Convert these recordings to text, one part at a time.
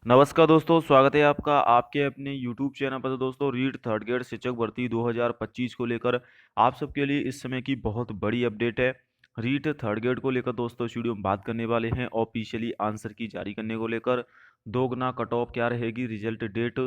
नमस्कार दोस्तों, स्वागत है आपका आपके अपने यूट्यूब चैनल पर। तो दोस्तों, रीट थर्ड ग्रेड शिक्षक भर्ती 2025 को लेकर आप सबके लिए इस समय की बहुत बड़ी अपडेट है। रीट थर्ड ग्रेड को लेकर दोस्तों इस वीडियो में बात करने वाले हैं। ऑफिशियली आंसर की जारी करने को लेकर दोगुना कट ऑफ क्या रहेगी, रिजल्ट डेट,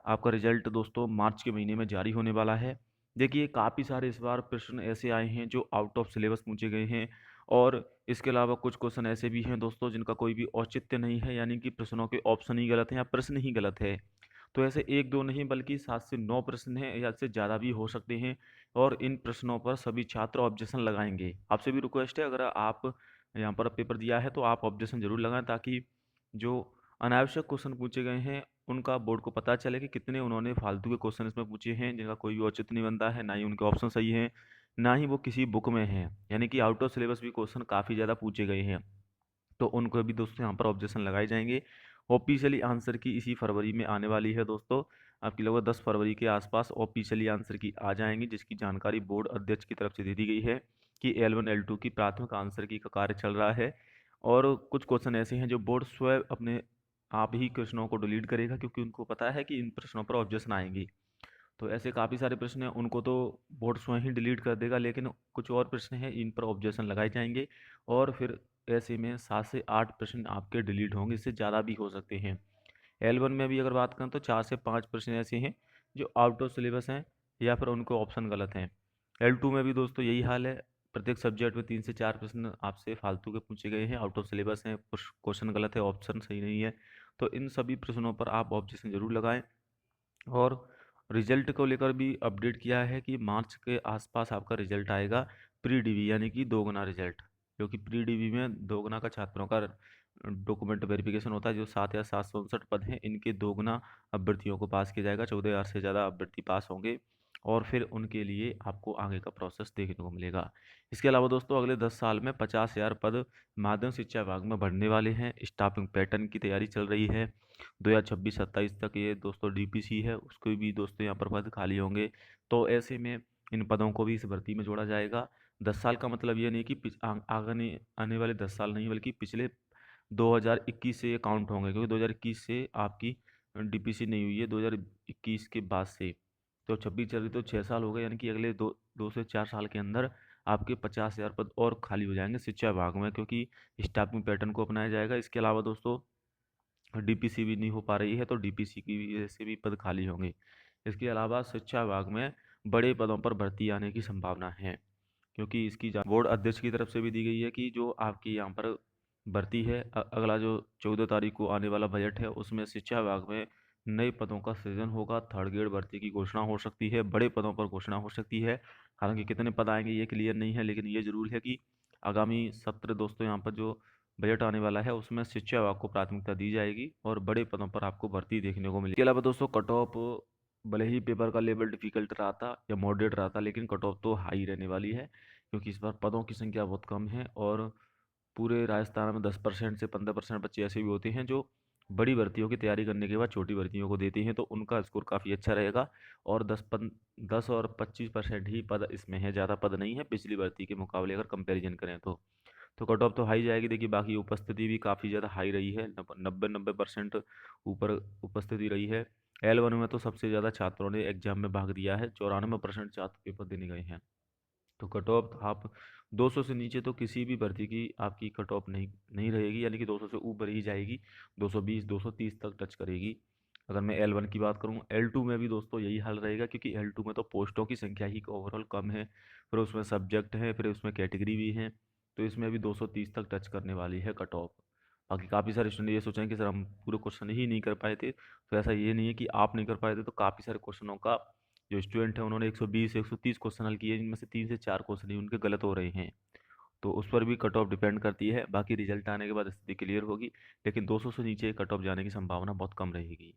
आपका रिजल्ट दोस्तों मार्च के महीने में जारी होने वाला है। देखिए, काफ़ी सारे इस बार प्रश्न ऐसे आए हैं जो आउट ऑफ सिलेबस पूछे गए हैं, और इसके अलावा कुछ क्वेश्चन ऐसे भी हैं दोस्तों जिनका कोई भी औचित्य नहीं है, यानी कि प्रश्नों के ऑप्शन ही गलत हैं या प्रश्न ही गलत है। तो ऐसे एक दो नहीं बल्कि 7 से 9 प्रश्न हैं या इससे ज़्यादा भी हो सकते हैं, और इन प्रश्नों पर सभी छात्र ऑब्जेक्शन लगाएंगे। आपसे भी रिक्वेस्ट है, अगर आप यहाँ पर पेपर दिया है तो आप ऑब्जेक्शन जरूर लगाएं, ताकि जो अनावश्यक क्वेश्चन पूछे गए हैं उनका बोर्ड को पता चले कि कितने उन्होंने फालतू के क्वेश्चन इसमें पूछे हैं जिनका कोई भी औचित्य नहीं बनता है, ना ही उनके ऑप्शन सही हैं, ना ही वो किसी बुक में हैं। यानी कि आउट ऑफ सिलेबस भी क्वेश्चन काफ़ी ज़्यादा पूछे गए हैं, तो उनको भी दोस्तों यहाँ पर ऑब्जेक्शन लगाए जाएंगे। ऑफिशियली आंसर की इसी फरवरी में आने वाली है दोस्तों, आपकी लगभग 10 फरवरी के आसपास ऑफिशियली आंसर की आ जाएंगी, जिसकी जानकारी बोर्ड अध्यक्ष की तरफ से दे दी गई है कि L1 L2 की प्राथमिक आंसर की का कार्य चल रहा है। और कुछ क्वेश्चन ऐसे हैं जो बोर्ड स्वयं अपने आप ही प्रश्नों को डिलीट करेगा, क्योंकि उनको पता है कि इन प्रश्नों पर ऑब्जेक्शन आएंगी। तो ऐसे काफ़ी सारे प्रश्न हैं, उनको तो बोर्ड स्वयं ही डिलीट कर देगा, लेकिन कुछ और प्रश्न हैं इन पर ऑब्जेक्शन लगाए जाएंगे, और फिर ऐसे में 7 से 8 प्रश्न आपके डिलीट होंगे, इससे ज़्यादा भी हो सकते हैं। L1 में भी अगर बात करें तो 4 से 5 प्रश्न ऐसे हैं जो आउट ऑफ सिलेबस हैं या फिर उनको ऑप्शन गलत हैं। L2 में भी दोस्तों यही हाल है, प्रत्येक सब्जेक्ट में 3 से 4 प्रश्न आपसे फालतू के पूछे गए हैं, आउट ऑफ सिलेबस हैं, कुछ क्वेश्चन गलत है, ऑप्शन सही नहीं है। तो इन सभी प्रश्नों पर आप ऑब्जेक्शन जरूर लगाएं। और रिजल्ट को लेकर भी अपडेट किया है कि मार्च के आसपास आपका रिजल्ट आएगा, प्री डीवी यानी कि दोगुना रिजल्ट, जो कि प्री डीवी में दोगुना का छात्रों का डॉक्यूमेंट वेरिफिकेशन होता है। जो 7 या 759 पद हैं, इनके दोगुना अभ्यर्थियों को पास किया जाएगा, 14,000 से ज़्यादा अभ्यर्थी पास होंगे, और फिर उनके लिए आपको आगे का प्रोसेस देखने को मिलेगा। इसके अलावा दोस्तों अगले 10 साल में 50,000 पद माध्यमिक शिक्षा विभाग में बढ़ने वाले हैं। स्टाफिंग पैटर्न की तैयारी चल रही है, 2026-27 तक ये दोस्तों डीपीसी है, उसको भी दोस्तों यहाँ पर पद खाली होंगे। तो ऐसे में इन पदों को भी इस भर्ती में जोड़ा जाएगा। 10 साल का मतलब ये नहीं कि आगे आने वाले 10 साल नहीं, बल्कि पिछले 2021 से ये काउंट होंगे, क्योंकि 2021 से आपकी डीपीसी नहीं हुई है, 2021 के बाद से। तो 26 चल रही, तो 6 साल हो गए, यानी कि अगले दो से 4 साल के अंदर आपके 50,000 पद और खाली हो जाएंगे शिक्षा विभाग में, क्योंकि स्टाफिंग पैटर्न को अपनाया जाएगा। इसके अलावा दोस्तों डीपीसी भी नहीं हो पा रही है, तो डीपीसी की वजह से भी पद खाली होंगे। इसके अलावा शिक्षा विभाग में बड़े पदों पर भर्ती आने की संभावना है, क्योंकि इसकी बोर्ड अध्यक्ष की तरफ से भी दी गई है कि जो आपकी यहाँ पर भर्ती है, अगला जो 14 तारीख को आने वाला बजट है, उसमें शिक्षा विभाग में नए पदों का सृजन होगा। थर्ड ग्रेड भर्ती की घोषणा हो सकती है, बड़े पदों पर घोषणा हो सकती है। हालांकि कितने पद आएंगे ये क्लियर नहीं है, लेकिन ये जरूर है कि आगामी सत्र दोस्तों यहाँ पर जो बजट आने वाला है उसमें शिक्षा विभाग को प्राथमिकता दी जाएगी, और बड़े पदों पर आपको भर्ती देखने को मिलेगी। इसके अलावा दोस्तों कट ऑफ, भले ही पेपर का लेवल डिफिकल्ट रहा था या मॉडरेट रहा था, लेकिन कट ऑफ तो हाई रहने वाली है, क्योंकि इस बार पदों की संख्या बहुत कम है, और पूरे राजस्थान में 10% से 15% बच्चे ऐसे भी होते हैं जो बड़ी भर्तियों की तैयारी करने के बाद छोटी भर्तियों को देते हैं, तो उनका स्कोर काफ़ी अच्छा रहेगा। और 10 और 25% ही पद इसमें है, ज़्यादा पद नहीं है पिछली भर्ती के मुकाबले अगर कंपैरिजन करें तो कट ऑफ तो हाई जाएगी। देखिए, बाकी उपस्थिति भी काफ़ी ज़्यादा हाई रही है, 90% ऊपर उपस्थिति रही है। L1 में तो सबसे ज़्यादा छात्रों ने एग्जाम में भाग दिया है, 94% छात्र पेपर देने गए हैं। तो कट ऑफ आप 200 से नीचे तो किसी भी भर्ती की आपकी कट ऑफ नहीं नहीं रहेगी, यानी कि 200 से ऊपर ही जाएगी, 220 230 तक टच करेगी। अगर मैं L1 की बात करूँ, L2 में भी दोस्तों यही हाल रहेगा, क्योंकि L2 में तो पोस्टों की संख्या ही ओवरऑल कम है, फिर उसमें सब्जेक्ट है, फिर उसमें कैटेगरी भी है, तो इसमें भी 230 तक टच करने वाली है कट ऑफ। बाकी काफ़ी सारे स्टूडेंट ये सोचें कि सर हम पूरे क्वेश्चन ही नहीं कर पाए थे, तो ऐसा ये नहीं है कि आप नहीं कर पाए थे, तो काफ़ी सारे क्वेश्चनों का जो स्टूडेंट है उन्होंने 120 130 क्वेश्चन हल किए, जिनमें से 3 से 4 क्वेश्चन ही उनके गलत हो रहे हैं। तो उस पर भी कट ऑफ डिपेंड करती है, बाकी रिजल्ट आने के बाद स्थिति क्लियर होगी, लेकिन 200 से नीचे कट ऑफ जाने की संभावना बहुत कम रहेगी।